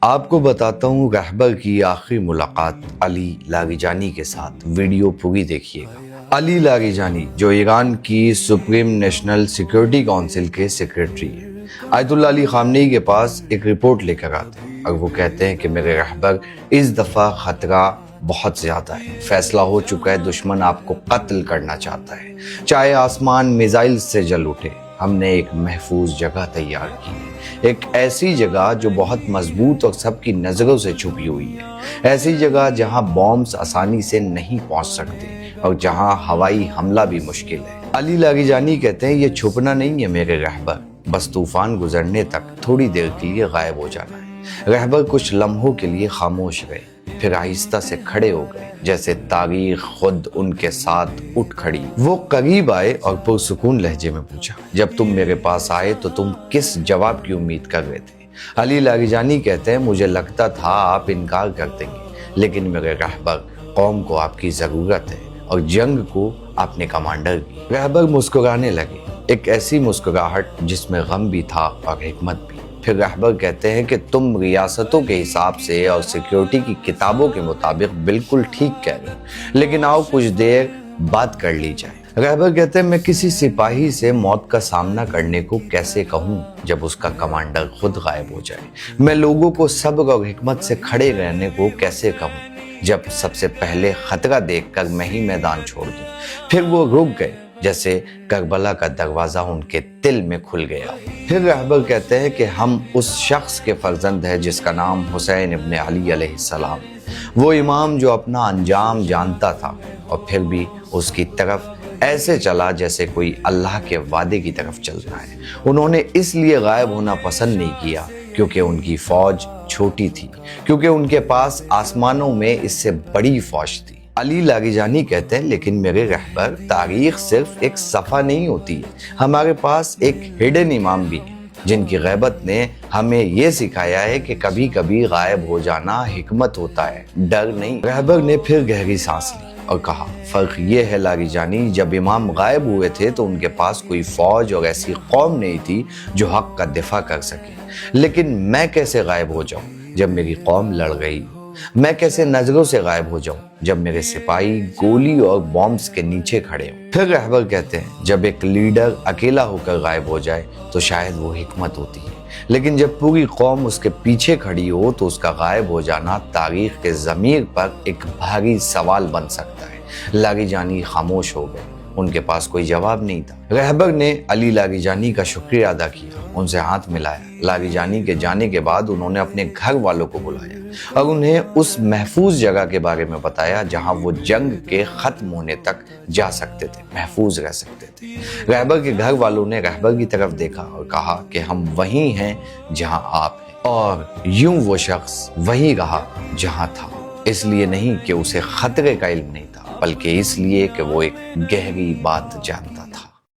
آپ کو بتاتا ہوں رہبر کی آخری ملاقات علی لاریجانی کے ساتھ، ویڈیو پوری دیکھیے گا۔ علی لاریجانی جو ایران کی سپریم نیشنل سیکیورٹی کونسل کے سیکریٹری ہیں، آیت اللہ علی خامنئی کے پاس ایک رپورٹ لے کر آتے ہیں اور وہ کہتے ہیں کہ میرے رہبر اس دفعہ خطرہ بہت زیادہ ہے، فیصلہ ہو چکا ہے، دشمن آپ کو قتل کرنا چاہتا ہے، چاہے آسمان میزائل سے جل اٹھے۔ ہم نے ایک محفوظ جگہ تیار کی ہے، ایک ایسی جگہ جو بہت مضبوط اور سب کی نظروں سے چھپی ہوئی ہے، ایسی جگہ جہاں بامز آسانی سے نہیں پہنچ سکتے اور جہاں ہوائی حملہ بھی مشکل ہے۔ علی لاریجانی کہتے ہیں یہ چھپنا نہیں ہے میرے رہبر، بس طوفان گزرنے تک تھوڑی دیر کے لیے غائب ہو جانا ہے۔ رہبر کچھ لمحوں کے لیے خاموش رہے، پھر آہستہ سے کھڑے ہو گئے، جیسے تاریخ خود ان کے ساتھ اٹھ کھڑی۔ وہ قریب آئے اور پرسکون لہجے میں پوچھا، جب تم میرے پاس آئے تو تم کس جواب کی امید کر رہے تھے؟ علی لاریجانی کہتے ہیں مجھے لگتا تھا آپ انکار کر دیں گے، لیکن میرے رہبر، قوم کو آپ کی ضرورت ہے اور جنگ کو اپنے کمانڈر کی۔ رہبر مسکرانے لگے، ایک ایسی مسکراہٹ جس میں غم بھی تھا اور حکمت بھی۔ پھر رہبر کہتے ہیں کہ تم ریاستوں کے حساب سے اور سیکیورٹی کی کتابوں کے مطابق بالکل ٹھیک کہہ رہے ہو، لیکن آؤ کچھ دیر بات کر لی جائے۔ رہبر کہتے ہیں میں کسی سپاہی سے موت کا سامنا کرنے کو کیسے کہوں جب اس کا کمانڈر خود غائب ہو جائے؟ میں لوگوں کو صبر اور حکمت سے کھڑے رہنے کو کیسے کہوں جب سب سے پہلے خطرہ دیکھ کر میں ہی میدان چھوڑ دوں؟ پھر وہ رک گئے، جیسے کربلا کا دروازہ ان کے دل میں کھل گیا۔ پھر رہبر کہتے ہیں کہ ہم اس شخص کے فرزند ہیں جس کا نام حسین ابن علی علیہ السلام، وہ امام جو اپنا انجام جانتا تھا اور پھر بھی اس کی طرف ایسے چلا جیسے کوئی اللہ کے وعدے کی طرف چل رہا ہے۔ انہوں نے اس لیے غائب ہونا پسند نہیں کیا کیونکہ ان کی فوج چھوٹی تھی، کیونکہ ان کے پاس آسمانوں میں اس سے بڑی فوج تھی۔ علی لاریجانی کہتے ہیں لیکن میرے رہبر، تاریخ صرف ایک صفحہ نہیں ہوتی ہے، ہمارے پاس ایک ہڈن امام بھی ہے جن کی غیبت نے ہمیں یہ سکھایا ہے کہ کبھی کبھی غائب ہو جانا حکمت ہوتا ہے، ڈر نہیں۔ رہبر نے پھر گہری سانس لی اور کہا فرق یہ ہے لاریجانی، جب امام غائب ہوئے تھے تو ان کے پاس کوئی فوج اور ایسی قوم نہیں تھی جو حق کا دفاع کر سکے، لیکن میں کیسے غائب ہو جاؤں جب میری قوم لڑ گئی؟ میں کیسے نظروں سے غائب ہو جاؤں جب میرے سپاہی گولی اور بامز کے نیچے کھڑے ہوں؟ پھر رہبر کہتے ہیں جب ایک لیڈر اکیلا ہو کر غائب ہو جائے تو شاید وہ حکمت ہوتی ہے، لیکن جب پوری قوم اس کے پیچھے کھڑی ہو تو اس کا غائب ہو جانا تاریخ کے ضمیر پر ایک بھاری سوال بن سکتا ہے۔ لاریجانی خاموش ہو گئے، ان کے پاس کوئی جواب نہیں تھا۔ رہبر نے علی لاریجانی کا شکریہ ادا کیا، ان سے ہاتھ ملایا۔ لاریجانی کے جانے کے بعد انہوں نے اپنے گھر والوں کو بلایا اور انہیں اس محفوظ جگہ کے بارے میں بتایا جہاں وہ جنگ کے ختم ہونے تک جا سکتے تھے، محفوظ رہ سکتے تھے۔ رہبر کے گھر والوں نے رہبر کی طرف دیکھا اور کہا کہ ہم وہیں ہیں جہاں آپ ہیں، اور یوں وہ شخص وہیں رہا جہاں تھا، اس لیے نہیں کہ اسے خطرے کا علم نہیں تھا، بلکہ اس لیے کہ وہ ایک گہری بات جانتا تھا۔